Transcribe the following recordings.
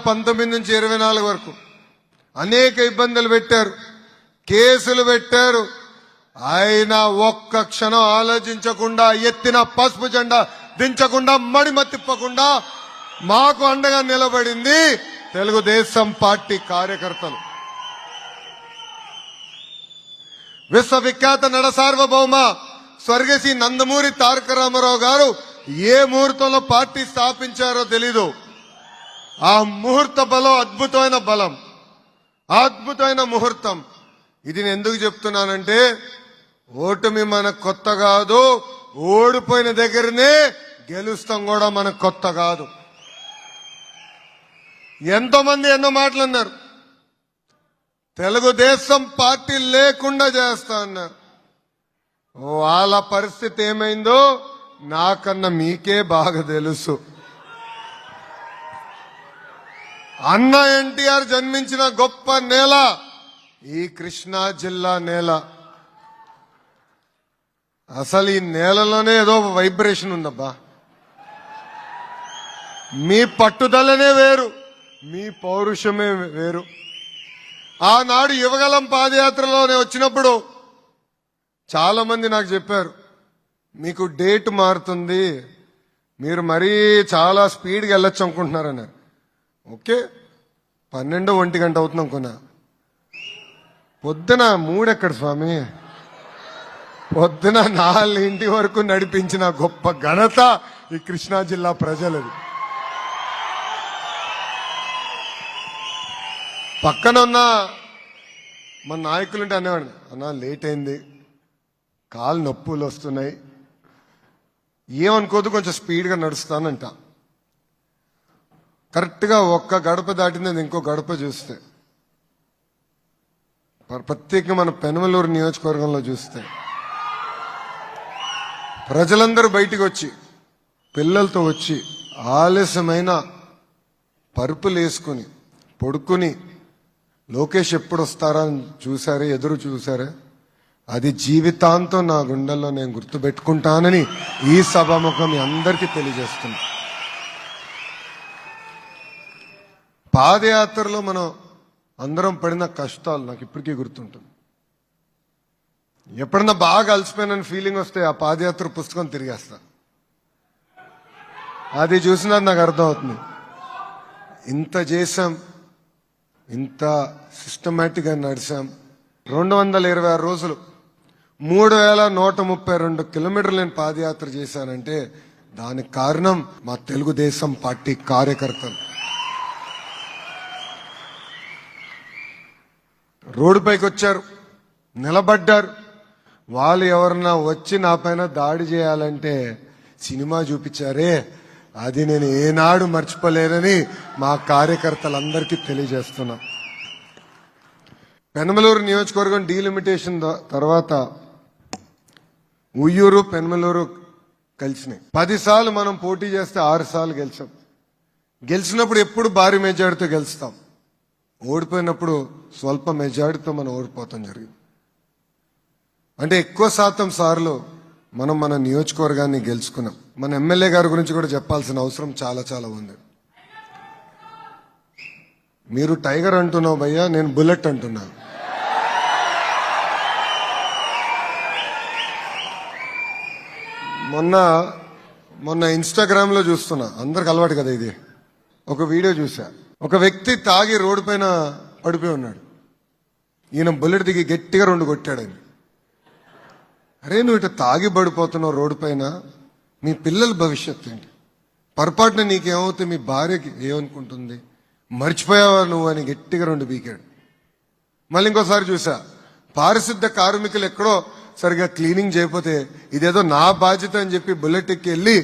2019 నుంచి 24 వరకు అనేక ఇబ్బందులు పెట్టారు, కేసులు పెట్టారు. ఆయన ఒక్క క్షణం ఆలోచించకుండా, ఎత్తిన పసుపు జెండా దించకుండా, మడిమ తిప్పకుండా మాకు అండగా నిలబడింది తెలుగుదేశం పార్టీ కార్యకర్తలు. విశ్వవిఖ్యాత నడ సార్వభౌమ స్వర్గశ్రీ నందమూరి తారక రామారావు గారు ఏ ముహూర్తంలో పార్టీ స్థాపించారో తెలీదు. ఆ ముహూర్త బలం అద్భుతమైన బలం, అద్భుతమైన ముహూర్తం. ఇది నేను ఎందుకు చెప్తున్నానంటే, ఓటమి మనకు కొత్త కాదు, ఓడిపోయిన దగ్గరనే గెలుస్తాం కూడా మనకు కొత్త కాదు. ఎంతో మంది ఎన్నో మాటలు అన్నారు, తెలుగుదేశం పార్టీ లేకుండా చేస్తా అన్నారు. వాళ్ళ పరిస్థితి ఏమైందో నాకన్నా మీకే బాగా తెలుసు. అన్న ఎన్టీఆర్ జన్మించిన గొప్ప నేల ఈ కృష్ణా జిల్లా నేల. అసలు ఈ నేలలోనే ఏదో వైబ్రేషన్ ఉందబ్బా. మీ పట్టుదలనే వేరు, మీ పౌరుషమే వేరు. ఆనాడు యువగలం పాదయాత్రలోనే వచ్చినప్పుడు చాలా మంది నాకు చెప్పారు, మీకు డేట్ మారుతుంది, మీరు మరీ చాలా స్పీడ్గా వెళ్ళొచ్చు అనుకుంటున్నారన్నారు. ఓకే, 12-1 గంట అవుతుంది అనుకున్నా. పొద్దున 3 ఎక్కడ స్వామి, పొద్దున 4 వరకు నడిపించిన గొప్ప ఘనత ఈ కృష్ణా జిల్లా ప్రజలది. పక్కన ఉన్న మన నాయకులుంటే అనేవాడిని, అన్నా లేట్ అయింది, కాలు నొప్పులు వస్తున్నాయి, ఏమనుకోదు కొంచెం స్పీడ్గా నడుస్తానంట. కరెక్ట్గా ఒక్క గడప దాటింది ఇంకో గడప చూస్తే, ప్రత్యేకంగా మన పెనమలూరు నియోజకవర్గంలో చూస్తే ప్రజలందరూ బయటికి వచ్చి, పిల్లలతో వచ్చి ఆలస్యమైన పరుపులు వేసుకుని పడుకుని లోకేష్ ఎప్పుడు వస్తారా అని చూసారే, ఎదురు చూసారే. అది జీవితాంతం నా గుండెల్లో నేను గుర్తుపెట్టుకుంటానని ఈ సభాముఖం మీ అందరికీ తెలియజేస్తున్నా. పాదయాత్రలో మనం అందరం పడిన కష్టాలు నాకు ఇప్పటికీ గుర్తుంటుంది. ఎప్పుడన్నా బాగా అలసిపోయిన ఫీలింగ్ వస్తే ఆ పాదయాత్ర పుస్తకం తిరిగేస్తా. అది చూసినా నాకు అర్థమవుతుంది, ఇంత చేశాం, ఇంత సిస్టమేటిక్గా నడిచాం. 226 రోజులు 3132 కిలోమీటర్లు నేను పాదయాత్ర చేశానంటే దానికి కారణం మా తెలుగుదేశం పార్టీ కార్యకర్తలు. రోడ్డుపైకి వచ్చారు, నిలబడ్డారు. వాళ్ళు ఎవరన్నా వచ్చి నా పైన దాడి చేయాలంటే సినిమా చూపించారే, అది నేను ఏనాడు మర్చిపోలేనని మా కార్యకర్తలందరికీ తెలియజేస్తున్నా. పెనమలూరు నియోజకవర్గం డీలిమిటేషన్ తర్వాత ఉయ్యూరు పెనమలూరు కలిసినాయి. 10 సార్లు మనం పోటీ చేస్తే 6 సార్లు గెలిచాం. గెలిచినప్పుడు ఎప్పుడు భారీ మెజార్టీతో గెలుస్తాం, ఓడిపోయినప్పుడు స్వల్ప మెజార్టీతో మనం ఓడిపోతాం జరిగింది. అంటే ఎక్కువ శాతం సార్లు మనం మన నియోజకవర్గాన్ని గెలుచుకున్నాం. మన ఎమ్మెల్యే గారి గురించి కూడా చెప్పాల్సిన అవసరం చాలా చాలా ఉంది. మీరు టైగర్ అంటున్నావు భయ్యా, నేను బుల్లెట్ అంటున్నా. మొన్న ఇన్స్టాగ్రామ్ లో చూస్తున్నా, అందరికి అలవాటు కదా ఇది, ఒక వీడియో చూసా. ఒక వ్యక్తి తాగి రోడ్డు పైన పడిపోయి ఉన్నాడు. ఈయన బుల్లెట్ దిగి గట్టిగా 2 కొట్టాడని. అరే నువ్వు ఇట్లా తాగి పడిపోతున్నావు రోడ్డు పైన, మీ పిల్లల భవిష్యత్తు ఏంటి? పొరపాటున నీకేమవుతుంది, మీ భార్యకి ఏమనుకుంటుంది, మర్చిపోయావా నువ్వు అని గట్టిగా 2 బీకాడు. మళ్ళీ ఇంకోసారి చూసా, పారిశుద్ధ కార్మికులు ఎక్కడో సరిగా క్లీనింగ్ చేయకపోతే ఇదేదో నా బాధ్యత అని చెప్పి బుల్లెట్ ఎక్కి వెళ్ళి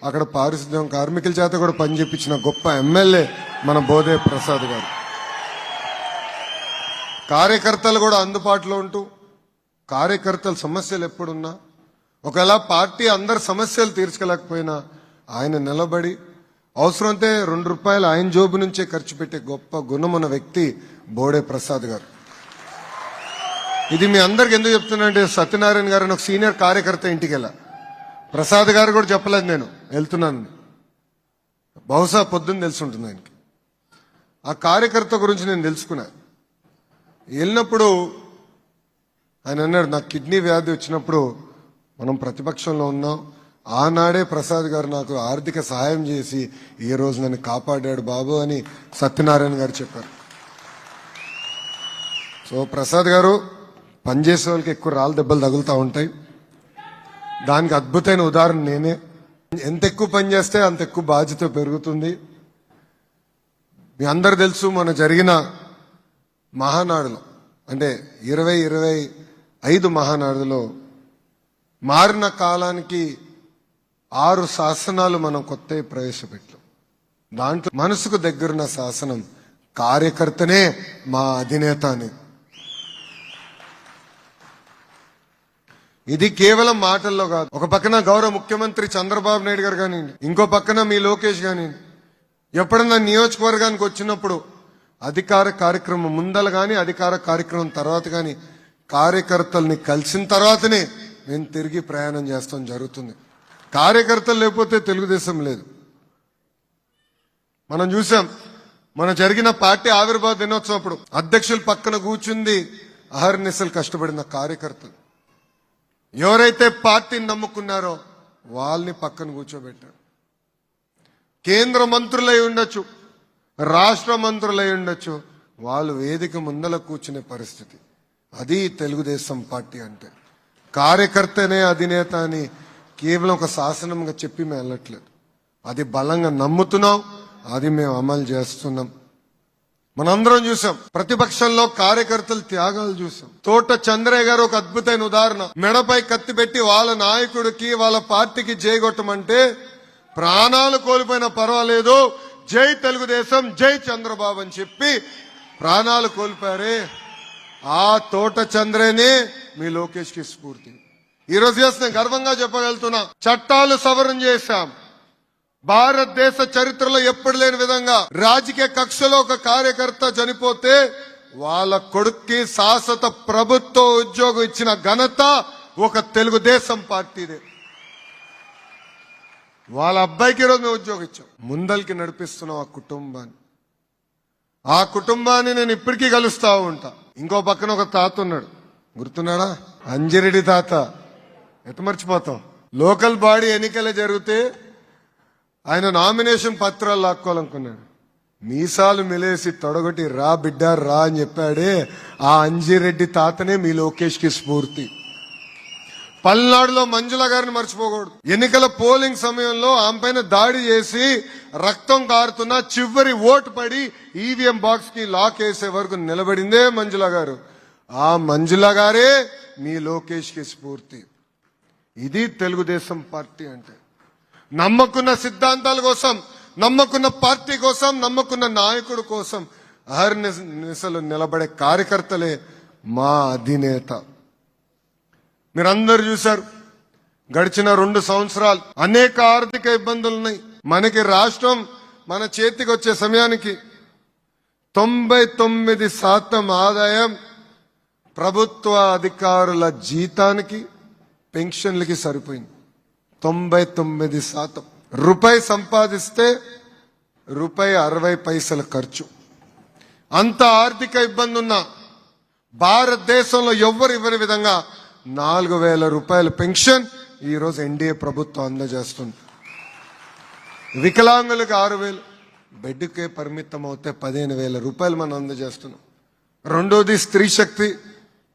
అక్కడ పారిశుద్ధ్యం కార్మికుల చేత కూడా పని చేపించిన గొప్ప ఎమ్మెల్యే మన బోదే ప్రసాద్ గారు. కార్యకర్తలు కూడా అందుబాటులో ఉంటూ, కార్యకర్తల సమస్యలు ఎప్పుడున్నా, ఒకవేళ పార్టీ అందరి సమస్యలు తీర్చుకోలేకపోయినా ఆయన నిలబడి అవసరమైతే 2 రూపాయలు ఆయన జోబు నుంచే ఖర్చు పెట్టే గొప్ప గుణమున్న వ్యక్తి బోడే ప్రసాద్ గారు. ఇది మీ అందరికి ఎందుకు చెప్తున్నా, సత్యనారాయణ గారు ఒక సీనియర్ కార్యకర్త ఇంటికి వెళ్ళా, ప్రసాద్ గారు కూడా చెప్పలేదు నేను వెళ్తున్నాను, బహుశా పొద్దున్న తెలిసి ఉంటుంది ఆయనకి. ఆ కార్యకర్త గురించి నేను తెలుసుకున్నా. వెళ్ళినప్పుడు ఆయన అన్నాడు, నాకు కిడ్నీ వ్యాధి వచ్చినప్పుడు మనం ప్రతిపక్షంలో ఉన్నాం, ఆనాడే ప్రసాద్ గారు నాకు ఆర్థిక సహాయం చేసి ఈ రోజు నన్ను కాపాడాడు బాబు అని సత్యనారాయణ గారు చెప్పారు. సో ప్రసాద్ గారు, పనిచేసే వాళ్ళకి ఎక్కువ రాళ్ళ దెబ్బలు తగులుతూ ఉంటాయి. దానికి అద్భుతమైన ఉదాహరణ నేనే. ఎంత ఎక్కువ పని చేస్తే అంత ఎక్కువ బాధ్యత పెరుగుతుంది. మీ అందరు తెలుసు, మన జరిగిన మహానాడులో అంటే 2025 మహానాడులో మారిన కాలానికి 6 శాసనాలు మనం కొత్త ప్రవేశపెట్టాం. దాంట్లో మనసుకు దగ్గరున్న శాసనం కార్యకర్తనే మా అధినేత అని. ఇది కేవలం మాటల్లో కాదు. ఒక పక్కన గౌరవ ముఖ్యమంత్రి చంద్రబాబు నాయుడు గారు కానివ్వండి, ఇంకో పక్కన మీ లోకేష్ కానివ్వండి, ఎప్పుడన్నా నియోజకవర్గానికి వచ్చినప్పుడు అధికార కార్యక్రమం ముందల కానీ అధికార కార్యక్రమం తర్వాత కానీ కార్యకర్తల్ని కలిసిన తర్వాతనే నేను తిరిగి ప్రయాణం చేస్తాం జరుగుతుంది. కార్యకర్తలు లేకపోతే తెలుగుదేశం లేదు. మనం చూసాం, మన జరిగిన పార్టీ ఆవిర్భావ దినోత్సవం అప్పుడు అధ్యక్షుల పక్కన కూర్చుంది అహర్నిశలు కష్టపడిన కార్యకర్తలు. ఎవరైతే పార్టీని నమ్ముకున్నారో వాళ్ళని పక్కన కూర్చోబెట్టారు. కేంద్ర మంత్రులై ఉండొచ్చు, రాష్ట్ర మంత్రులై ఉండొచ్చు, వాళ్ళు వేదిక ముందల కూర్చునే పరిస్థితి. అది తెలుగుదేశం పార్టీ అంటే. కార్యకర్తనే అధినేత అని కేవలం ఒక శాసనంగా చెప్పి మేము వెళ్ళట్లేదు. అది బలంగా నమ్ముతున్నాం, అది మేము అమలు చేస్తున్నాం. మనందరం చూసాం, ప్రతిపక్షంలో కార్యకర్తల త్యాగాలు చూసాం. తోట చంద్రయ్య గారు ఒక అద్భుతమైన ఉదాహరణ. మెడపై కత్తి పెట్టి వాళ్ళ నాయకుడికి వాళ్ళ పార్టీకి జయగొట్టమంటే ప్రాణాలు కోల్పోయినా పర్వాలేదు, జై తెలుగుదేశం, జై చంద్రబాబు అని చెప్పి ప్రాణాలు కోల్పోయారే, ఆ తోట చంద్రనే మీ లోకేష్ కి స్ఫూర్తి. ఈ రోజు నేను గర్వంగా చెప్పగలుగుతున్నా, చట్టాలు సవరణ చేశాం. భారతదేశ చరిత్రలో ఎప్పుడు లేని విధంగా రాజకీయ కక్షలో ఒక కార్యకర్త చనిపోతే వాళ్ళ కొడుక్కి శాశ్వత ప్రభుత్వ ఉద్యోగం ఇచ్చిన ఘనత ఒక తెలుగుదేశం పార్టీదే. వాళ్ళ అబ్బాయికి ఈరోజు మేము ఉద్యోగం ఇచ్చాం. ముందల్కి నడిపిస్తున్నాం ఆ కుటుంబాన్ని నేను ఇప్పటికీ కలుస్తా ఉంటా. ఇంకో పక్కన ఒక తాత ఉన్నాడు, గుర్తున్నాడా? అంజిరెడ్డి తాత. ఎత మర్చిపోతాం. లోకల్ బాడీ ఎన్నికలు జరిగితే ఆయన నామినేషన్ పత్రాలు లాక్కోవాలనుకున్నాడు. మీసాలు మిలేసి తొడగొట్టి రా బిడ్డ రా అని చెప్పాడే, ఆ అంజిరెడ్డి తాతనే మీ లోకేష్ కి స్ఫూర్తి. పల్నాడులో మంజుల గారిని మర్చిపోకూడదు. ఎన్నికల పోలింగ్ సమయంలో ఆమె పైన దాడి చేసి రక్తం కారుతున్న చివరి ఓటు పడి ఈవీఎం బాక్స్ కి లాక్ వేసే వరకు నిలబడిందే మంజుల గారు. ఆ మంజుల గారే మీ లోకేష్ కి స్ఫూర్తి. ఇది తెలుగుదేశం పార్టీ అంటే. నమ్మకున్న సిద్ధాంతాల కోసం, నమ్మకున్న పార్టీ కోసం, నమ్మకున్న నాయకుడు కోసం అహర్నిశలు నిలబడే కార్యకర్తలే మా అధినేత. మీరందరూ చూశారు, గడిచిన 2 సంవత్సరాలు అనేక ఆర్థిక ఇబ్బందులు ఉన్నాయి. మనకి రాష్ట్రం మన చేతికి వచ్చే సమయానికి 99% ఆదాయం ప్రభుత్వ అధికారుల జీతానికి, పెన్షన్లకి సరిపోయింది. 99%. రూపాయి సంపాదిస్తే ₹60 ఖర్చు. అంత ఆర్థిక ఇబ్బంది ఉన్న భారతదేశంలో ఎవ్వరు ఇవ్వని విధంగా 4,000 రూపాయల పెన్షన్ ఈ రోజు ఎన్డీఏ ప్రభుత్వం అందజేస్తుంది. వికలాంగులకు 6,000, బెడ్కే పరిమితం అవుతే 15,000 రూపాయలు మనం అందజేస్తున్నాం. రెండోది స్త్రీ శక్తి.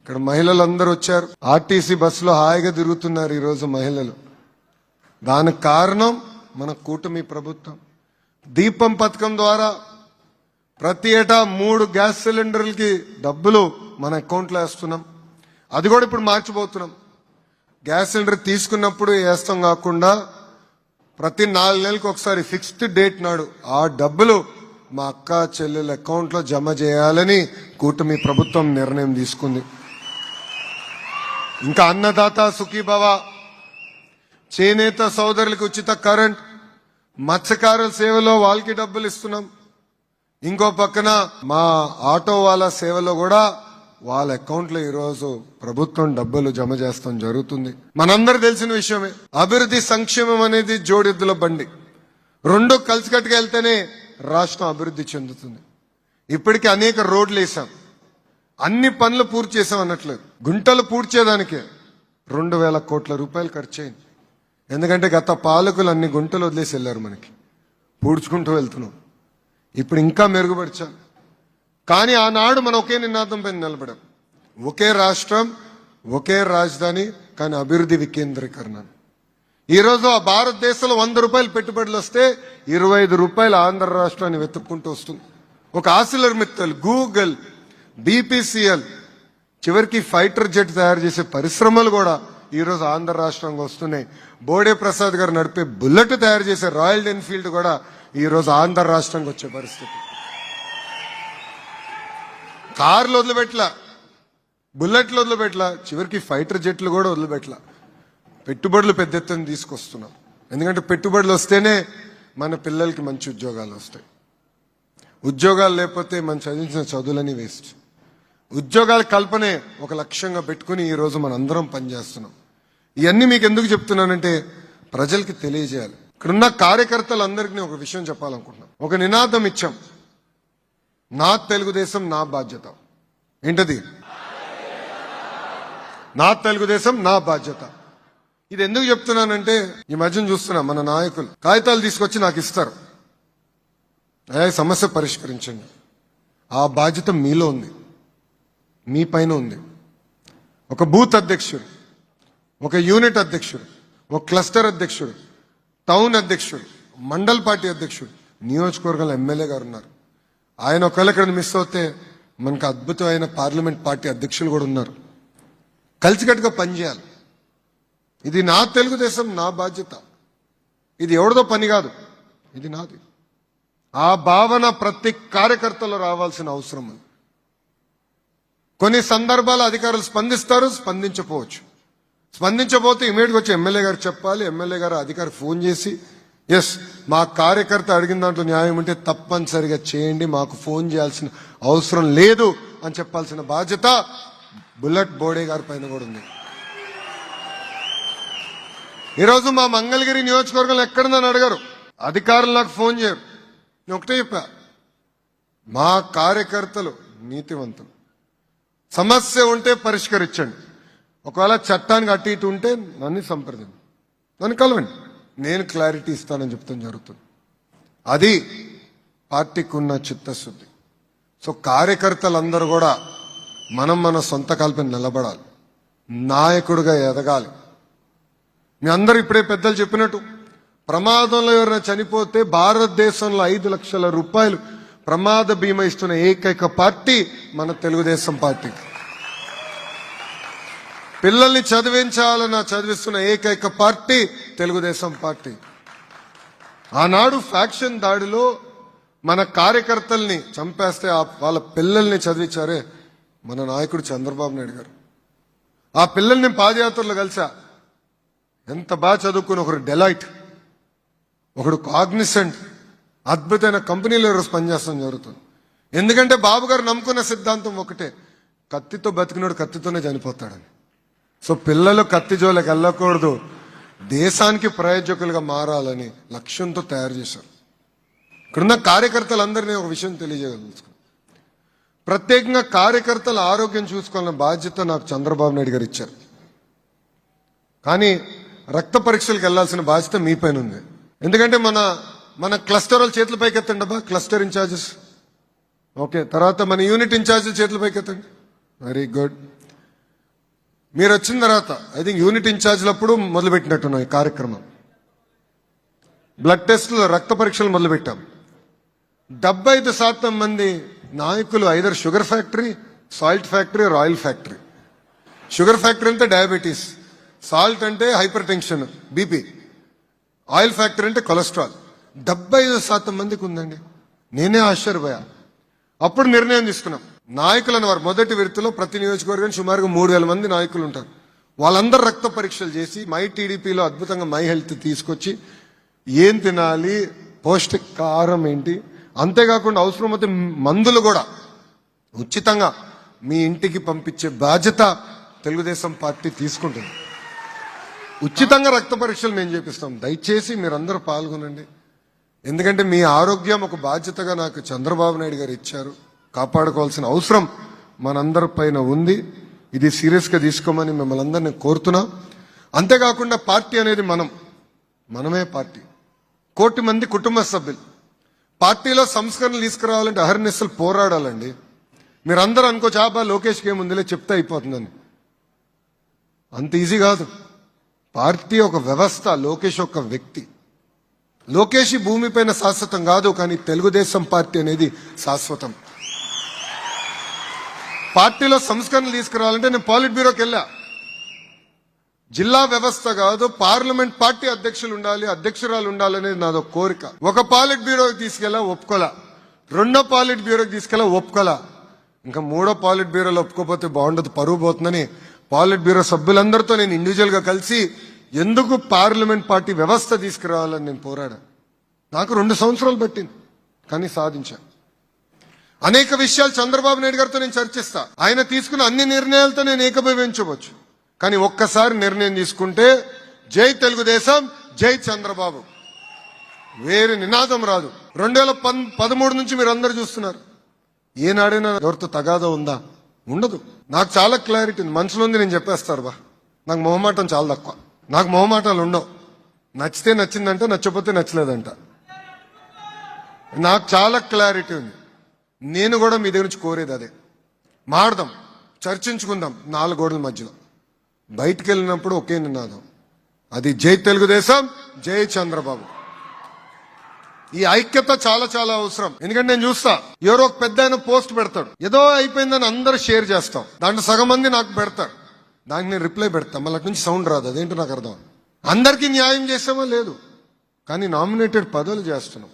ఇక్కడ మహిళలందరూ వచ్చారు, ఆర్టీసీ బస్సులో హాయిగా తిరుగుతున్నారు ఈ రోజు మహిళలు. దానికి కారణం మన కూటమి ప్రభుత్వం. దీపం పథకం ద్వారా ప్రతి ఏటా 3 గ్యాస్ సిలిండర్లకి డబ్బులు మన అకౌంట్లో వేస్తున్నాం. అది కూడా ఇప్పుడు మార్చిపోతున్నాం. గ్యాస్ సిలిండర్ తీసుకున్నప్పుడు వేస్తాం కాకుండా ప్రతి 4 నెలలకు ఒకసారి ఫిక్స్డ్ డేట్ నాడు ఆ డబ్బులు మా అక్క చెల్లెల అకౌంట్లో జమ చేయాలని కూటమి ప్రభుత్వం నిర్ణయం తీసుకుంది. ఇంకా అన్నదాత సుఖీభవ, చేనేత సోదరులకు ఉచిత కరెంట్, మత్స్యకారుల సేవలో వాళ్ళకి డబ్బులు ఇస్తున్నాం. ఇంకో పక్కన మా ఆటో వాళ్ళ సేవలో కూడా వాళ్ళ అకౌంట్లో ఈరోజు ప్రభుత్వం డబ్బులు జమ చేస్తాం జరుగుతుంది. మనందరూ తెలిసిన విషయమే, అభివృద్ధి సంక్షేమం అనేది జోడెద్దుల బండి. 2 కలిసికట్టుగా వెళ్తేనే రాష్ట్రం అభివృద్ధి చెందుతుంది. ఇప్పటికీ అనేక రోడ్లు వేసాం, అన్ని పనులు పూర్తి చేసాం అన్నట్లేదు. గుంటలు పూడ్చేదానికే 2,000 కోట్ల రూపాయలు ఖర్చు అయింది. ఎందుకంటే గత పాలకులు అన్ని గుంటలు వదిలేసి వెళ్ళారు, మనకి పూడ్చుకుంటూ వెళ్తున్నాం. ఇప్పుడు ఇంకా మెరుగుపరచాలి. కానీ ఆనాడు మనం ఒకే నినాదం పైన నిలబడాం, ఒకే రాష్ట్రం, ఒకే రాజధాని, కానీ అభివృద్ధి వికేంద్రీకరణ. ఈరోజు ఆ భారతదేశంలో 100 రూపాయలు పెట్టుబడులు వస్తే 25 రూపాయలు ఆంధ్ర రాష్ట్రాన్ని వెతుక్కుంటూ వస్తుంది. ఒక ఆసిలర్ మిత్తల్, గూగుల్, బీపీసీఎల్, చివరికి ఫైటర్ జెట్ తయారు చేసే పరిశ్రమలు కూడా ఈరోజు ఆంధ్ర రాష్ట్రంగా వస్తున్నాయి. బోడే ప్రసాద్ గారు నడిపే బుల్లెట్ తయారు చేసే రాయల్ ఎన్ఫీల్డ్ కూడా ఈరోజు ఆంధ్ర రాష్ట్రంకి వచ్చే పరిస్థితి. కార్లు వదిలిపెట్ల, బుల్లెట్లు వదిలిపెట్ల, చివరికి ఫైటర్ జెట్లు కూడా వదిలిపెట్ల. పెట్టుబడులు పెద్ద ఎత్తున తీసుకొస్తున్నాం. ఎందుకంటే పెట్టుబడులు వస్తేనే మన పిల్లలకి మంచి ఉద్యోగాలు వస్తాయి. ఉద్యోగాలు లేకపోతే మనం చదివించిన చదువులని వేస్ట్. ఉద్యోగాల కల్పనే ఒక లక్ష్యంగా పెట్టుకుని ఈరోజు మనం అందరం పనిచేస్తున్నాం. ఇవన్నీ మీకు ఎందుకు చెప్తున్నానంటే ప్రజలకి తెలియజేయాలి. ఇక్కడున్న కార్యకర్తలందరికీ ఒక విషయం చెప్పాలనుకుంటున్నాం. ఒక నినాదం ఇచ్చాం, నా తెలుగుదేశం నా బాధ్యత. ఏంటది? నా తెలుగుదేశం నా బాధ్యత. ఇది ఎందుకు చెప్తున్నానంటే ఈ మధ్యన చూస్తున్నా మన నాయకులు కాగితాలు తీసుకొచ్చి నాకు ఇస్తారు, సమస్య పరిష్కరించండి. ఆ బాధ్యత మీలో ఉంది, మీ పైన ఉంది. ఒక బూత్ అధ్యక్షుడు, ఒక యూనిట్ అధ్యక్షుడు, ఒక క్లస్టర్ అధ్యక్షుడు, టౌన్ అధ్యక్షుడు, మండల్ పార్టీ అధ్యక్షుడు, నియోజకవర్గంలో ఎమ్మెల్యే గారు ఉన్నారు. ఆయన ఒకవేళ ఇక్కడ మిస్ అవుతే మనకు అద్భుతమైన పార్లమెంట్ పార్టీ అధ్యక్షులు కూడా ఉన్నారు. కలిసికట్టుగా పనిచేయాలి. ఇది నా తెలుగుదేశం నా బాధ్యత. ఇది ఎవరిదో పని కాదు, ఇది నాది. ఆ భావన ప్రతి కార్యకర్తలో రావాల్సిన అవసరం ఉంది. కొన్ని సందర్భాలు అధికారులు స్పందిస్తారు, స్పందించకపోవచ్చు. స్పందించబోతే ఇమీడియట్గా వచ్చి ఎమ్మెల్యే గారు చెప్పాలి. ఎమ్మెల్యే గారు అధికారి ఫోన్ చేసి, ఎస్ మా కార్యకర్త అడిగిన దాంట్లో న్యాయం ఉంటే తప్పనిసరిగా చేయండి, మాకు ఫోన్ చేయాల్సిన అవసరం లేదు అని చెప్పాల్సిన బాధ్యత బుల్లెట్ బోడే గారి పైన కూడా ఉంది. ఈరోజు మా మంగళగిరి నియోజకవర్గంలో ఎక్కడుందని అడిగారు, అధికారులు నాకు ఫోన్ చేయరు. నేను ఒకటే చెప్పా, మా కార్యకర్తలు నీతివంతులు. సమస్య ఉంటే పరిష్కరించండి. ఒకవేళ చట్టానికి అటు ఇటు ఉంటే నన్ను సంప్రదించండి, నన్ను కలవండి, నేను క్లారిటీ ఇస్తానని చెప్తాం జరుగుతుంది. అది పార్టీకి ఉన్న చిత్తశుద్ధి. సో కార్యకర్తలందరూ కూడా మన సొంత కాల్పై నిలబడాలి, నాయకుడిగా ఎదగాలి. మీ అందరూ ఇప్పుడే పెద్దలు చెప్పినట్టు ప్రమాదంలో ఎవరైనా చనిపోతే భారతదేశంలో 5 లక్షల రూపాయలు ప్రమాద బీమా ఇస్తున్న ఏకైక పార్టీ మన తెలుగుదేశం పార్టీ. పిల్లల్ని చదివిస్తున్న ఏకైక పార్టీ తెలుగుదేశం పార్టీ. ఆనాడు ఫ్యాక్షన్ దాడిలో మన కార్యకర్తల్ని చంపేస్తే వాళ్ళ పిల్లల్ని చదివించారే మన నాయకుడు చంద్రబాబు నాయుడు గారు. ఆ పిల్లల్ని పాదయాత్రలో కలిసా. ఎంత బాగా చదువుకుని ఒకరు డెలైట్, ఒకడు కాగ్నిసెంట్, అద్భుతమైన కంపెనీలో ఈరోజు పనిచేస్తాం జరుగుతుంది. ఎందుకంటే బాబు గారు నమ్ముకున్న సిద్ధాంతం ఒకటే, కత్తితో బతికినోడు కత్తితోనే చనిపోతాడని. సో పిల్లలు కత్తి జోలికి వెళ్ళకూడదు, దేశానికి ప్రయోజకులుగా మారాలని లక్ష్యంతో తయారు చేశారు. ఇక్కడున్న కార్యకర్తలందరినీ ఒక విషయం తెలియజేయగలుగుతాను. ప్రత్యేకంగా కార్యకర్తల ఆరోగ్యం చూసుకోవాలన్న బాధ్యత నాకు చంద్రబాబు నాయుడు గారు ఇచ్చారు. కానీ రక్త పరీక్షలకు వెళ్లాల్సిన బాధ్యత మీ పైన ఉంది. ఎందుకంటే మన క్లస్టర్ వాళ్ళు చేతుల పైకి ఎత్తండి అబ్బా, క్లస్టర్ ఇన్ఛార్జెస్. ఓకే, తర్వాత మన యూనిట్ ఇన్ఛార్జెస్ చేతుల పైకి ఎత్తండి. Very good. మీరు వచ్చిన తర్వాత ఐ థింక్ యూనిట్ ఇన్ఛార్జ్లప్పుడు మొదలుపెట్టినట్టున్నాం ఈ కార్యక్రమం. బ్లడ్ టెస్టులు, రక్త పరీక్షలు మొదలుపెట్టాం. 75% మంది నాయకులు either sugar factory, salt factory, oil factory. Sugar factory అంటే డయాబెటీస్, సాల్ట్ అంటే hyper tension, BP, oil factory అంటే కొలెస్ట్రాల్. 75% మందికి ఉందండి. నేనే ఆశ్చర్యపోయా. అప్పుడు నిర్ణయం తీసుకున్నాం, నాయకులు అన్నవారు మొదటి విడతలో ప్రతి నియోజకవర్గం సుమారుగా 3,000 మంది నాయకులు ఉంటారు. వాళ్ళందరూ రక్త పరీక్షలు చేసి మై టీడీపీలో అద్భుతంగా మై హెల్త్ తీసుకొచ్చి ఏం తినాలి, పౌష్టికాహారం ఏంటి, అంతేకాకుండా అవసరమైతే మందులు కూడా ఉచితంగా మీ ఇంటికి పంపించే బాధ్యత తెలుగుదేశం పార్టీ తీసుకుంటుంది. ఉచితంగా రక్త పరీక్షలు మేము చేపిస్తాం. దయచేసి మీరందరూ పాల్గొనండి. ఎందుకంటే మీ ఆరోగ్యం ఒక బాధ్యతగా నాకు చంద్రబాబు నాయుడు గారు ఇచ్చారు. కాపాడుకోవాల్సిన అవసరం మనందరి పైన ఉంది. ఇది సీరియస్గా తీసుకోమని మిమ్మల్ని అందరినీ కోరుతున్నా. అంతేకాకుండా పార్టీ అనేది మనమే పార్టీ. 1 కోటి మంది కుటుంబ సభ్యులు. పార్టీలో సంస్కరణలు తీసుకురావాలంటే అహర్నిశలు పోరాడాలండి. మీరందరూ అనుకోవచ్చు ఆబా లోకేష్కి ఏముందిలే చెప్తే అయిపోతుందని. అంత ఈజీ కాదు. పార్టీ ఒక వ్యవస్థ, లోకేష్ ఒక వ్యక్తి. లోకేష్ ఈ భూమిపైన శాశ్వతం కాదు, కానీ తెలుగుదేశం పార్టీ అనేది శాశ్వతం. పార్టీలో సంస్కరణలు తీసుకురావాలంటే నేను పాలిట్ బ్యూరోకి వెళ్ళా. జిల్లా వ్యవస్థ కాదు, పార్లమెంట్ పార్టీ అధ్యక్షులు ఉండాలి, అధ్యక్షురాలు ఉండాలనేది నాదో కోరిక. ఒక పాలిట్ బ్యూరోకి తీసుకెళ్ళా, ఒప్పుకోలా. 2వ పాలిట్ బ్యూరోకి తీసుకెళ్ళా, ఒప్పుకోలా. ఇంకా 3వ పాలిట్ బ్యూరోలో ఒప్పుకోపోతే బాగుండదు, పరువు పోతుందని పాలిట్ బ్యూరో సభ్యులందరితో నేను ఇండివిజువల్ గా కలిసి ఎందుకు పార్లమెంట్ పార్టీ వ్యవస్థ తీసుకురావాలని నేను పోరాడా. నాకు 2 సంవత్సరాలు పట్టింది, కానీ సాధించా. అనేక విషయాలు చంద్రబాబు నాయుడు గారితో నేను చర్చిస్తా. ఆయన తీసుకున్న అన్ని నిర్ణయాలతో నేను ఏకీభవించవచ్చు, కానీ ఒక్కసారి నిర్ణయం తీసుకుంటే జై తెలుగుదేశం, జై చంద్రబాబు, వేరే నినాదం రాదు. 2013 నుంచి మీరు అందరు చూస్తున్నారు. ఏనాడైనా ఎవరితో తగాదా ఉందా? ఉండదు. నాకు చాలా క్లారిటీ ఉంది. మనసులో ఉంది, నేను చెప్పేస్తారు బా. నాకు మొహమాటం చాలా తక్కువ. నాకు మొహమాటాలు ఉండవు. నచ్చితే నచ్చిందంట, నచ్చకపోతే నచ్చలేదంట. నాకు చాలా క్లారిటీ ఉంది. నేను కూడా మీ దగ్గర నుంచి కోరేది అదే. మాడదాం, చర్చించుకుందాం 4 గోడల మధ్యలో. బయటికి వెళ్ళినప్పుడు ఒకే నినాదం, అది జై తెలుగుదేశం, జై చంద్రబాబు. ఈ ఐక్యత చాలా చాలా అవసరం. ఎందుకంటే నేను చూస్తా, ఎవరో ఒక పెద్ద ఆయన పోస్ట్ పెడతాడు, ఏదో అయిపోయిందని అందరూ షేర్ చేస్తాం, దాంట్లో సగం మంది నాకు పెడతారు, దానికి నేను రిప్లై పెడతాను, మళ్ళీ అటు నుంచి సౌండ్ రాదు. అదేంటో నాకు అర్థం. అందరికీ న్యాయం చేసామో లేదు, కానీ నామినేటెడ్ పదవులు చేస్తున్నాం.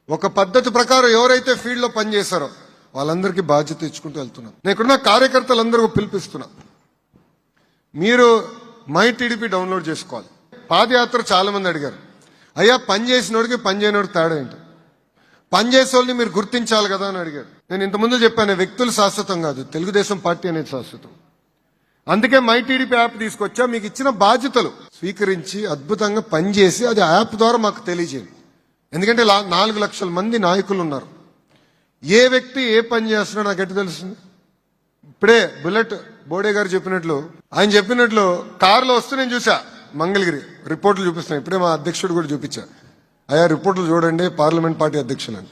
ఒక పద్ధతి ప్రకారం ఎవరైతే ఫీల్డ్ లో పనిచేశారో వాళ్ళందరికీ బాధ్యత ఇచ్చుకుంటూ వెళ్తున్నాం. నేను ఇక్కడున్న కార్యకర్తలందరూ పిలిపిస్తున్నా, మీరు మై టీడీపీ డౌన్లోడ్ చేసుకోవాలి. పాదయాత్ర చాలా మంది అడిగారు, అయ్యా పని చేసినోడికి పని చేయనోడికి తేడా ఏంటి? పని చేసే వాళ్ళని మీరు గుర్తించాలి కదా అని అడిగారు. నేను ఇంతకుముందు చెప్పాను, వ్యక్తులు శాశ్వతం కాదు, తెలుగుదేశం పార్టీ అనేది శాశ్వతం. అందుకే మై టీడీపీ యాప్ తీసుకొచ్చా. మీకు ఇచ్చిన బాధ్యతలు స్వీకరించి అద్భుతంగా పనిచేసి అది యాప్ ద్వారా మాకు తెలియజేయండి. ఎందుకంటే 4 లక్షల మంది నాయకులు ఉన్నారు. ఏ వ్యక్తి ఏ పని చేస్తున్నాడో నాకు ఎట్టు తెలుస్తుంది? ఇప్పుడే బుల్లెట్ బోడే గారు చెప్పినట్లు, ఆయన చెప్పినట్లు కారులో వస్తూ నేను చూసా మంగళగిరి రిపోర్టులు చూపిస్తున్నాను. ఇప్పుడే మా అధ్యక్షుడు కూడా చూపించా, అయ్యా రిపోర్టులు చూడండి పార్లమెంట్ పార్టీ అధ్యక్షులు అని.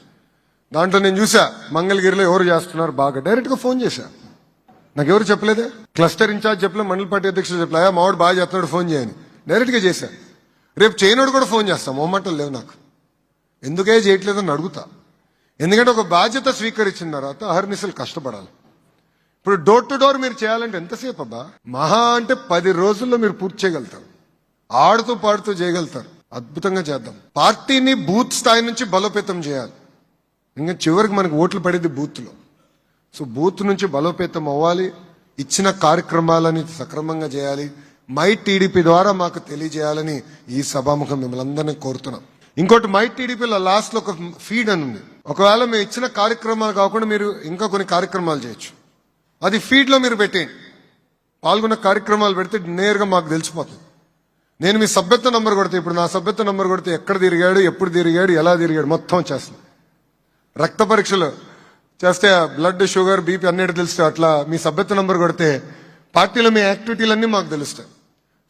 దాంట్లో నేను చూసా మంగళగిరిలో ఎవరు చేస్తున్నారు బాగా. డైరెక్ట్ గా ఫోన్ చేశా, నాకు ఎవరు చెప్పలేదే, క్లస్టర్ ఇన్ఛార్జ్ చెప్పలే, మండల పార్టీ అధ్యక్షుడు చెప్పలే, అయ్యా మావాడు బాగా చేస్తున్నాడు ఫోన్ చేయని డైరెక్ట్ గా చేశా. రేపు చేయనోడు కూడా ఫోన్ చేస్తాం, మొహమాటలు లేవు నాకు. ఎందుకే చేయట్లేదని అడుగుతా. ఎందుకంటే ఒక బాధ్యత స్వీకరించిన తర్వాత అహర్నిశలు కష్టపడాలి. ఇప్పుడు డోర్ టు డోర్ మీరు చేయాలంటే ఎంతసేపు అబ్బా? మహా అంటే 10 రోజుల్లో మీరు పూర్తి చేయగలుగుతారు, ఆడుతూ పాడుతూ చేయగలుగుతారు. అద్భుతంగా చేద్దాం. పార్టీని బూత్ స్థాయి నుంచి బలోపేతం చేయాలి. ఇంకా చివరికి మనకు ఓట్లు పడేది బూత్లో. సో బూత్ నుంచి బలోపేతం అవ్వాలి. ఇచ్చిన కార్యక్రమాలని సక్రమంగా చేయాలి. మై టీడీపీ ద్వారా మాకు తెలియజేయాలని ఈ సభాముఖం మిమ్మల్ని అందరినీ కోరుతున్నాం. ఇంకోటి, మై టీడీపీలో లాస్ట్ లో ఒక ఫీడ్ అని ఉంది. ఒకవేళ మేము ఇచ్చిన కార్యక్రమాలు కాకుండా మీరు ఇంకా కొన్ని కార్యక్రమాలు చేయొచ్చు, అది ఫీడ్ లో మీరు పెట్టేయండి. పాల్గొన్న కార్యక్రమాలు పెడితే నేరుగా మాకు తెలిసిపోతుంది. నేను మీ సభ్యత్వ నంబర్ కొడితే, ఇప్పుడు నా సభ్యత్వ నంబర్ కొడితే ఎక్కడ తిరిగాడు, ఎప్పుడు తిరిగాడు, ఎలా తిరిగాడు మొత్తం చేస్తుంది. రక్త పరీక్షలు చేస్తే బ్లడ్, షుగర్, బీపీ అన్నిటి తెలుస్తాయి. అట్లా మీ సభ్యత్వ నంబర్ కొడితే పార్టీలో మీ యాక్టివిటీలన్నీ మాకు తెలుస్తాయి.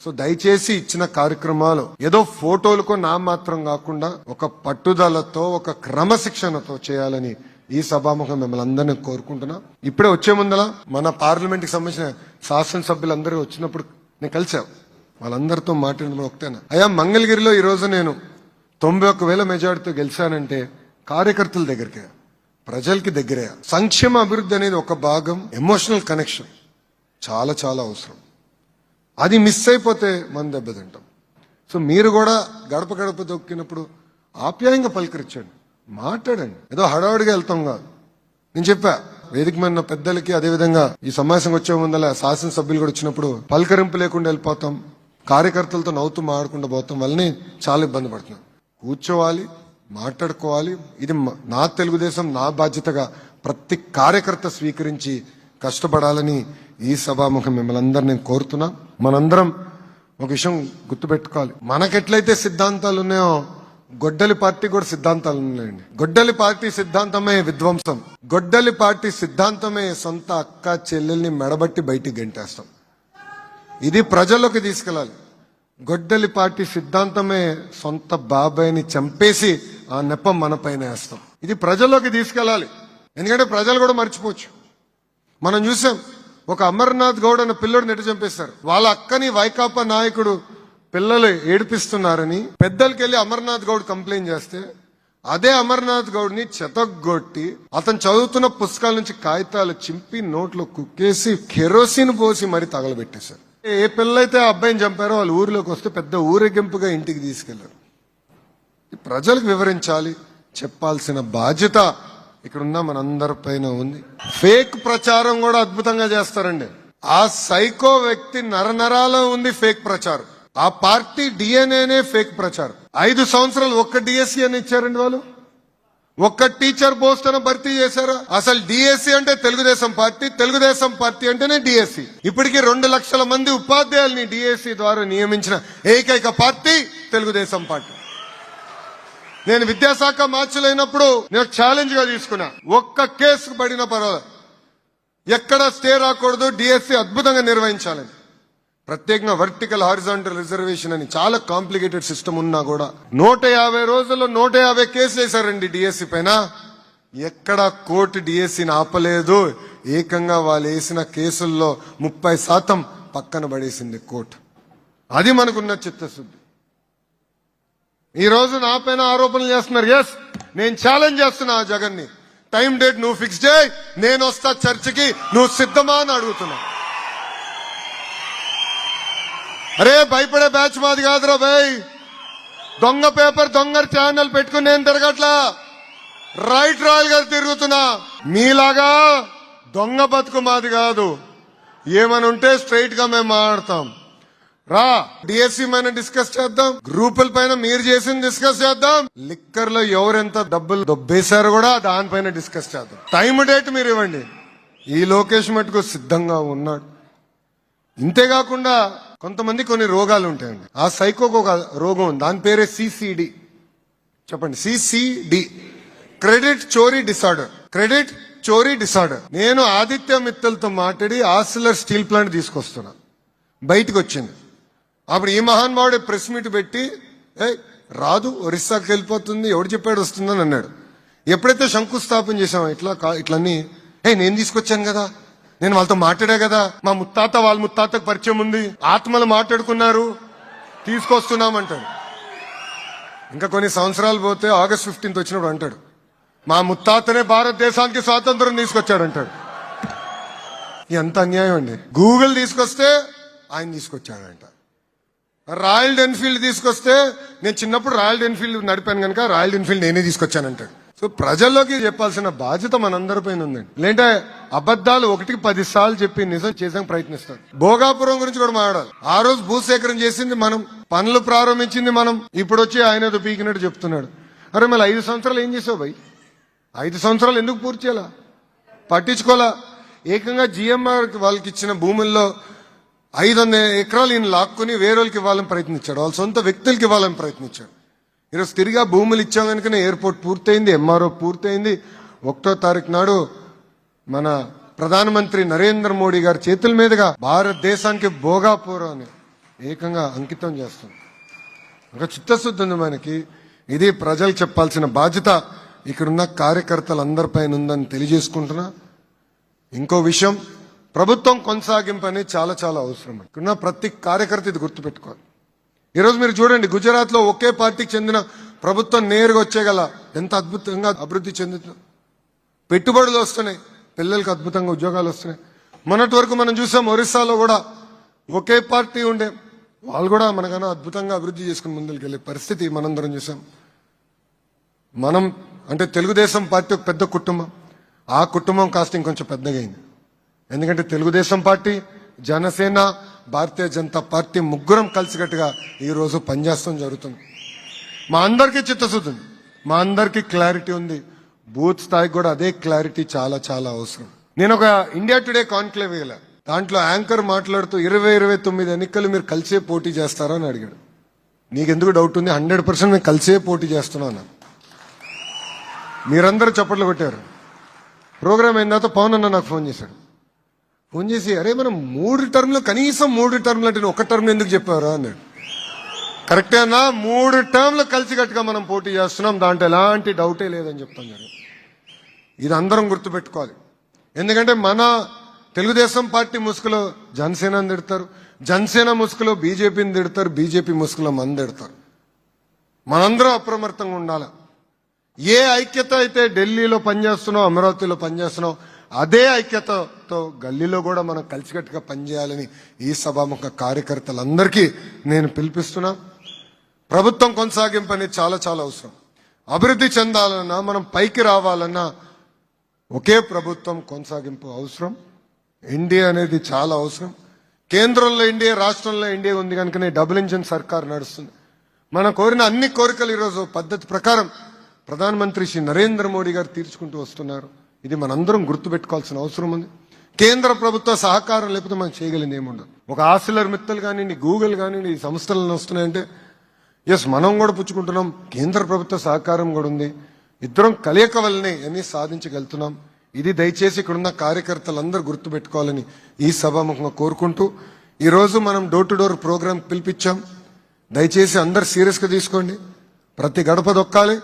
సో దయచేసి ఇచ్చిన కార్యక్రమాలు ఏదో ఫోటోలకు నా మాత్రం కాకుండా ఒక పట్టుదలతో, ఒక క్రమశిక్షణతో చేయాలని ఈ సభాముఖం మిమ్మల్ని అందరినీ కోరుకుంటున్నా. ఇప్పుడే వచ్చే ముందల మన పార్లమెంట్ కి సంబంధించిన శాసనసభ్యులందరూ వచ్చినప్పుడు నేను కలిసా, వాళ్ళందరితో మాట్లాడిన ఒకటేనా, అయ్యా మంగళగిరిలో ఈ రోజు నేను 91,000 మెజార్టీతో గెలిచానంటే కార్యకర్తల దగ్గరికే, ప్రజలకి దగ్గరే. సంక్షేమ అభివృద్ధి అనేది ఒక భాగం, ఎమోషనల్ కనెక్షన్ చాలా చాలా అవసరం. అది మిస్ అయిపోతే మనం దెబ్బతింటాం. సో మీరు కూడా గడప గడప దొక్కినప్పుడు ఆప్యాయంగా పలకరించండి, మాట్లాడండి. ఏదో హడావుడిగా వెళ్తాం కాదు. నేను చెప్పా వేదిక మీద పెద్దలకి, అదేవిధంగా ఈ సమావేశం వచ్చే ముందల శాసనసభ్యులు కూడా వచ్చినప్పుడు పలకరింపు లేకుండా వెళ్ళిపోతాం, కార్యకర్తలతో నవ్వుతూ మాడకుండా పోతాం వల్లనే చాలా ఇబ్బంది పడుతున్నాం. కూర్చోవాలి, మాట్లాడుకోవాలి. ఇది నా తెలుగుదేశం, నా బాధ్యతగా ప్రతి కార్యకర్త స్వీకరించి కష్టపడాలని ఈ సభాముఖం మిమ్మల్ని అందరూ నేను మనందరం ఒక విషయం గుర్తుపెట్టుకోవాలి. మనకెట్లయితే సిద్ధాంతాలు ఉన్నాయో గొడ్డలి పార్టీ కూడా సిద్ధాంతాలు ఉన్నాయండి. గొడ్డలి పార్టీ సిద్ధాంతమే విధ్వంసం. గొడ్డలి పార్టీ సిద్ధాంతమే సొంత అక్క చెల్లెల్ని మెడబట్టి బయటికి గెంటేస్తాం. ఇది ప్రజల్లోకి తీసుకెళ్ళాలి. గొడ్డలి పార్టీ సిద్ధాంతమే సొంత బాబాయిని చంపేసి ఆ నెపం మన పైన వేస్తాం. ఇది ప్రజల్లోకి తీసుకెళ్ళాలి. ఎందుకంటే ప్రజలు కూడా మర్చిపోవచ్చు. మనం చూసాం, ఒక అమర్నాథ్ గౌడ్ అన్న పిల్లడు నెట్టు చంపేశారు. వాళ్ళ అక్కని వైకాపా నాయకుడు పిల్లలు ఏడిపిస్తున్నారని పెద్దలకెళ్ళి అమర్నాథ్ గౌడ్ కంప్లైంట్ చేస్తే అదే అమర్నాథ్ గౌడ్ ని చెతగొట్టి అతను చదువుతున్న పుస్తకాల నుంచి కాగితాలు చింపి నోట్లో కుక్కేసి కెరోసిన్ పోసి మరి తగలబెట్టేశారు. ఏ పిల్లలైతే ఆ అబ్బాయిని చంపారో వాళ్ళు ఊరిలోకి వస్తే పెద్ద ఊరేగింపుగా ఇంటికి తీసుకెళ్లారు. ప్రజలకు వివరించాలి, చెప్పాల్సిన బాధ్యత ఇక్కడున్న మనందరి పైన ఉంది. ఫేక్ ప్రచారం కూడా అద్భుతంగా చేస్తారండి. ఆ సైకో వ్యక్తి నరనరాలో ఉంది ఫేక్ ప్రచారం. ఆ పార్టీ డిఎన్ఏనే ఫేక్ ప్రచారం. 5 సంవత్సరాలు ఒక్క డిఎస్సి అని ఇచ్చారండి వాళ్ళు. ఒక్క టీచర్ పోస్ట్ అని భర్తీ చేశారా? అసలు డిఎస్సి అంటే తెలుగుదేశం పార్టీ, తెలుగుదేశం పార్టీ అంటేనే డిఎస్సి. ఇప్పటికీ 2 లక్షల మంది ఉపాధ్యాయుల్ని డిఎస్సి ద్వారా నియమించిన ఏకైక పార్టీ తెలుగుదేశం పార్టీ. నేను విద్యాశాఖ మార్చలేనప్పుడు నేను ఛాలెంజ్ గా తీసుకున్నా, ఒక్క కేసు పడిన పర్వాలేదు, ఎక్కడ స్టే రాకూడదు, డిఎస్సి అద్భుతంగా నిర్వహించాలని. ప్రత్యేకంగా వర్టికల్ హారిజాంటల్ రిజర్వేషన్ అని చాలా కాంప్లికేటెడ్ సిస్టమ్ ఉన్నా కూడా 150 రోజుల్లో 150 కేసులు వేశారండి డిఎస్సి పైన. ఎక్కడ కోర్టు డిఎస్సిని ఆపలేదు. ఏకంగా వాళ్ళు వేసిన కేసుల్లో 30% పక్కన పడేసింది కోర్టు. అది మనకున్న చిత్తశుద్ధి. ఈ రోజు నా పైన ఆరోపణలు చేస్తున్నారు. ఎస్, నేను ఛాలెంజ్ చేస్తున్నా ఆ జగన్ ని. టైం డేట్ నువ్వు ఫిక్స్ చేయి, నేను వస్తా చర్చికి, నువ్వు సిద్ధమా అని అడుగుతున్నా. అరే భయపడే బ్యాచ్ మాది కాదురా భయ్. దొంగ పేపర్ దొంగ ఛానల్ పెట్టుకుని నేను తిరగట్లా, రైట్ రాయల్ గారు తిరుగుతున్నా. మీలాగా దొంగ బతుకు మాది కాదు. ఏమని ఉంటే స్ట్రైట్ గా మేము మాట్లాడతాం. రా, డిఎస్సి పైన డిస్కస్ చేద్దాం, గ్రూపుల పైన మీరు చేసింది డిస్కస్ చేద్దాం, లిక్కర్ లో ఎవరెంత డబ్బులు దొబ్బేశారో కూడా దానిపైన డిస్కస్ చేద్దాం. టైం డేట్ మీరు ఇవ్వండి. ఈ లోకేష్ మటుకు సిద్ధంగా ఉన్నాడు. ఇంతేకాకుండా కొంతమంది కొన్ని రోగాలు ఉంటాయండి. ఆ సైకోకు ఒక రోగం ఉంది, దాని పేరే సిసిడి. చెప్పండి, సిసిడి, క్రెడిట్ చోరీ డిసార్డర్. క్రెడిట్ చోరీ డిసార్డర్. నేను ఆదిత్య మిత్తల్తో మాట్లాడి ఆర్సిలర్ స్టీల్ ప్లాంట్ తీసుకొస్తున్నా, బయటకు వచ్చింది. అప్పుడు ఈ మహానుభావుడు ప్రెస్ మీట్ పెట్టి రాదు, ఒరిస్సాకి వెళ్ళిపోతుంది, ఎవడు చెప్పాడు వస్తుందని అన్నాడు. ఎప్పుడైతే శంకుస్థాపన చేశామో ఇట్లన్నీ నేను తీసుకొచ్చాను కదా, నేను వాళ్ళతో మాట్లాడా కదా, మా ముత్తాత వాళ్ళ ముత్తాతకు పరిచయం ఉంది, ఆత్మలు మాట్లాడుకున్నారు, తీసుకొస్తున్నామంటాడు. ఇంకా కొన్ని సంవత్సరాలు పోతే ఆగస్ట్ 15 వచ్చినప్పుడు అంటాడు, మా ముత్తాతనే భారతదేశానికి స్వాతంత్రం తీసుకొచ్చాడంటాడు. ఎంత అన్యాయం అండి. గూగుల్ తీసుకొస్తే ఆయన తీసుకొచ్చాడంట. రాయల్ ఎన్ఫీల్డ్ తీసుకొస్తే నేను చిన్నప్పుడు రాయల్ ఎన్ఫీల్డ్ నడిపాను కనుక రాయల్ ఎన్ఫీల్డ్ నేనే తీసుకొచ్చానంటాడు. సో ప్రజల్లోకి చెప్పాల్సిన బాధ్యత మనందరిపైన ఉందండి. లేదంటే అబద్ధాలు 1కి 10 సార్లు చెప్పి నిజం చేసాక ప్రయత్నిస్తారు. భోగాపురం గురించి కూడా మాట్లాడాలి. ఆ రోజు భూసేకరణ చేసింది మనం, పనులు ప్రారంభించింది మనం. ఇప్పుడు వచ్చి ఆయన ఏదో పీకినట్టు చెప్తున్నాడు. అరే మళ్ళీ 5 సంవత్సరాలు ఏం చేసావు భయ్? 5 సంవత్సరాలు ఎందుకు పూర్తి చేయాలా? పట్టించుకోవాలా? ఏకంగా జిఎంఆర్ వాళ్ళకి ఇచ్చిన భూముల్లో 500 ఎకరాలు ఈయన లాక్కుని వేరే వాళ్ళకి ఇవ్వాలని ప్రయత్నించాడు, వాళ్ళ సొంత వ్యక్తులకి ఇవ్వాలని ప్రయత్నించాడు. ఈరోజు తిరిగా భూములు ఇచ్చాం కనుకనే ఎయిర్పోర్ట్ పూర్తయింది, ఎంఆర్ఓ పూర్తయింది. 1వ తారీఖు నాడు మన ప్రధానమంత్రి నరేంద్ర మోడీ గారి చేతుల మీదుగా భారతదేశానికి భోగాపురాన్ని ఏకంగా అంకితం చేస్తాం. ఒక చిత్తశుద్ధి ఉంది మనకి. ఇది ప్రజలు చెప్పాల్సిన బాధ్యత ఇక్కడున్న కార్యకర్తలందరిపైన ఉందని తెలియజేసుకుంటున్నా. ఇంకో విషయం, ప్రభుత్వం కొనసాగింపు అనేది చాలా చాలా అవసరం. ఇక్కడున్న ప్రతి కార్యకర్త ఇది గుర్తుపెట్టుకోవాలి. ఈరోజు మీరు చూడండి, గుజరాత్ లో ఒకే పార్టీకి చెందిన ప్రభుత్వం నేరుగా వచ్చేగల ఎంత అద్భుతంగా అభివృద్ధి చెందుతుంది. పెట్టుబడులు వస్తున్నాయి, పిల్లలకు అద్భుతంగా ఉద్యోగాలు వస్తున్నాయి. మొన్నటి వరకు మనం చూసాం ఒరిస్సాలో కూడా ఒకే పార్టీ ఉండే, వాళ్ళు కూడా మనకన్నా అద్భుతంగా అభివృద్ధి చేసుకుని ముందుకు వెళ్ళే పరిస్థితి మనందరం చూసాం. మనం అంటే తెలుగుదేశం పార్టీ ఒక పెద్ద కుటుంబం, ఆ కుటుంబం కాస్త ఇంకొంచెం పెద్దగా అయింది. ఎందుకంటే తెలుగుదేశం పార్టీ, జనసేన, భారతీయ జనతా పార్టీ ముగ్గురం కలిసికట్టుగా ఈ రోజు పనిచేస్తాం జరుగుతుంది. మా అందరికీ చిత్తశుద్ధి ఉంది, మా అందరికీ క్లారిటీ ఉంది. బూత్ స్థాయికి కూడా అదే క్లారిటీ చాలా చాలా అవసరం. నేను ఒక ఇండియా టుడే కాన్క్లేవ్ వెళ్ళా, దాంట్లో యాంకర్ మాట్లాడుతూ 2029 ఎన్నికలు మీరు కలిసే పోటీ చేస్తారా అని అడిగాడు. నీకెందుకు డౌట్ ఉంది? 100% నేను కలిసే పోటీ చేస్తున్నాను. మీరందరూ చప్పట్లు కొట్టారు. ప్రోగ్రామ్ అయిన తర్వాత పవన్ అన్న నాకు ఫోన్ చేశాడు. ఫోన్ చేసి, అరే మనం 3 టర్మ్లు, కనీసం 3 టర్మ్లు అంటే ఒక టర్మ్ ఎందుకు చెప్పారా అన్నాడు. కరెక్టే అన్నా, 3 టర్మ్లు కలిసికట్టుగా మనం పోటీ చేస్తున్నాం, దాంట్లో ఎలాంటి డౌటే లేదని చెప్తాం గారు. ఇది అందరం గుర్తుపెట్టుకోవాలి. ఎందుకంటే మన తెలుగుదేశం పార్టీ ముసుగులో జనసేనని తిడతారు, జనసేన ముసుగులో బీజేపీని తిడతారు, బీజేపీ ముసుగులో మన తిడతారు. మనందరం అప్రమత్తంగా ఉండాలి. ఏ ఐక్యత అయితే ఢిల్లీలో పనిచేస్తున్నాం, అమరావతిలో పనిచేస్తున్నాం, అదే ఐక్యతతో గల్లీలో కూడా మనం కలిసికట్టుగా పనిచేయాలని ఈ సభాముఖ కార్యకర్తలందరికీ నేను పిలిపిస్తున్నా. ప్రభుత్వం కొనసాగింపు అనేది చాలా చాలా అవసరం. అభివృద్ధి చెందాలన్నా, మనం పైకి రావాలన్నా ఒకే ప్రభుత్వం కొనసాగింపు అవసరం. ఎన్డీఏ అనేది చాలా అవసరం. కేంద్రంలో ఎన్డీఏ, రాష్ట్రంలో ఎన్డీఏ ఉంది కనుకనే డబుల్ ఇంజిన్ సర్కార్ నడుస్తుంది. మనం కోరిన అన్ని కోరికలు ఈరోజు పద్ధతి ప్రకారం ప్రధానమంత్రి శ్రీ నరేంద్ర మోడీ గారు తీర్చుకుంటూ వస్తున్నారు. ఇది మనందరం గుర్తుపెట్టుకోవాల్సిన అవసరం ఉంది. కేంద్ర ప్రభుత్వ సహకారం లేకపోతే మనం చేయగలిగింది ఏముండదు. ఒక ఆసిలర్ మిత్తలు కానివ్వండి, గూగుల్ కానివ్వండి, ఈ సంస్థలను వస్తున్నాయంటే ఎస్ మనం కూడా పుచ్చుకుంటున్నాం, కేంద్ర ప్రభుత్వ సహకారం కూడా ఉంది. ఇద్దరం కలయిక వల్లనే అన్ని సాధించగలుగుతున్నాం. ఇది దయచేసి ఇక్కడున్న కార్యకర్తలందరూ గుర్తుపెట్టుకోవాలని ఈ సభాముఖంగా కోరుకుంటూ, ఈరోజు మనం డోర్ టు డోర్ ప్రోగ్రాం పిలిపించాం. దయచేసి అందరు సీరియస్గా తీసుకోండి. ప్రతి గడప దొక్కాలి.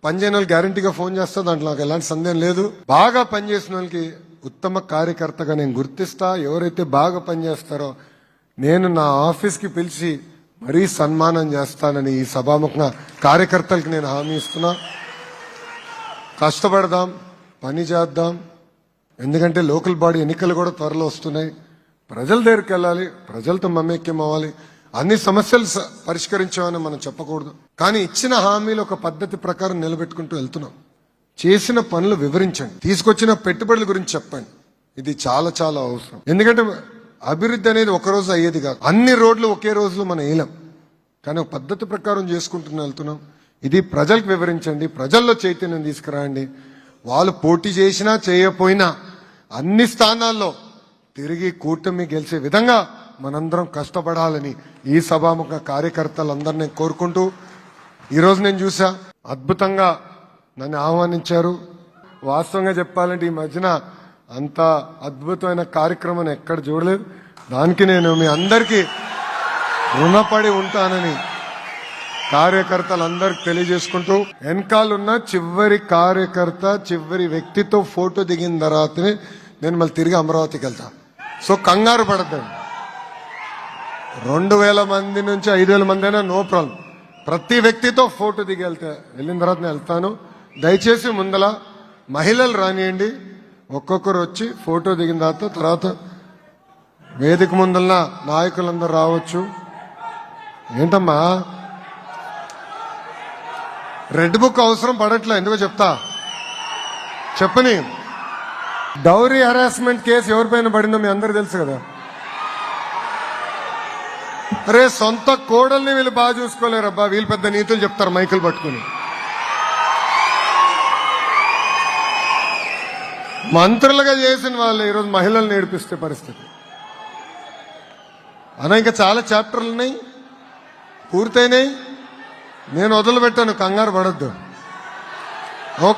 పనిచేయని వాళ్ళు గ్యారంటీగా ఫోన్ చేస్తా, దాంట్లో నాకు ఎలాంటి సందేహం లేదు. బాగా పనిచేసిన వాళ్ళకి ఉత్తమ కార్యకర్తగా నేను గుర్తిస్తా. ఎవరైతే బాగా పనిచేస్తారో నేను నా ఆఫీస్కి పిలిచి మరీ సన్మానం చేస్తానని ఈ సభాముఖంగా కార్యకర్తలకు నేను హామీ ఇస్తున్నా. కష్టపడదాం, పని చేద్దాం. ఎందుకంటే లోకల్ బాడీ ఎన్నికలు కూడా త్వరలో వస్తున్నాయి. ప్రజల దగ్గరికి వెళ్ళాలి, ప్రజలతో మమేక్యం అవ్వాలి. అన్ని సమస్యలు పరిష్కరించామని మనం చెప్పకూడదు, కానీ ఇచ్చిన హామీలు ఒక పద్ధతి ప్రకారం నిలబెట్టుకుంటూ వెళ్తున్నాం. చేసిన పనులు వివరించండి, తీసుకొచ్చిన పెట్టుబడుల గురించి చెప్పండి. ఇది చాలా చాలా అవసరం. ఎందుకంటే అభివృద్ధి అనేది ఒక రోజు అయ్యేది కాదు. అన్ని రోడ్లు ఒకే రోజులో మనం వేయలేం, కానీ ఒక పద్ధతి ప్రకారం చేసుకుంటూ వెళ్తున్నాం. ఇది ప్రజలకు వివరించండి, ప్రజల్లో చైతన్యం తీసుకురండి. వాళ్ళు పోటీ చేసినా చేయకపోయినా అన్ని స్థానాల్లో తిరిగి కూటమి గెలిచే విధంగా మనందరం కష్టపడాలని ఈ సభాముఖ కార్యకర్తలందరినీ కోరుకుంటూ, ఈరోజు నేను చూసా అద్భుతంగా నన్ను ఆహ్వానించారు. వాస్తవంగా చెప్పాలంటే ఈ మధ్యన అంత అద్భుతమైన కార్యక్రమం ఎక్కడ చూడలేదు. దానికి నేను మీ అందరికీ రుణపడి ఉంటానని కార్యకర్తలందరికి తెలియజేసుకుంటూ, వెనకాలన్న చివరి కార్యకర్త, చివరి వ్యక్తితో ఫోటో దిగిన తర్వాతనే నేను మళ్ళీ తిరిగి అమరావతికి వెళ్తా. సో కంగారు పడద్దండి. 2000 మంది నుంచి 5000 మంది అయినా నో ప్రాబ్లం. ప్రతి వ్యక్తితో ఫోటో దిగి వెళ్ళిన తర్వాత నేను వెళ్తాను. దయచేసి ముందల మహిళలు రానియండి, ఒక్కొక్కరు వచ్చి ఫోటో దిగిన తర్వాత వేదిక ముందల నాయకులందరూ రావచ్చు. ఏంటమ్మా రెడ్ బుక్ అవసరం పడట్లే, ఎందుకో చెప్తా చెప్పని. డౌరీ హరాస్మెంట్ కేసు ఎవరిపైన పడిందో మీ అందరు తెలుసు కదా. అరే సొంత కోడల్ని వీళ్ళు బాగా చూసుకోలేరబ్బా, వీళ్ళు పెద్ద నీతులు చెప్తారు మైకులు పట్టుకుని. మంత్రులుగా చేసిన వాళ్ళు ఈరోజు మహిళలు నేర్పిస్తే పరిస్థితి అలా. ఇంకా చాలా చాప్టర్లు ఉన్నాయి, పూర్తయినాయి. నేను వదిలిపెట్టాను, కంగారు పడద్దు. ఓకే.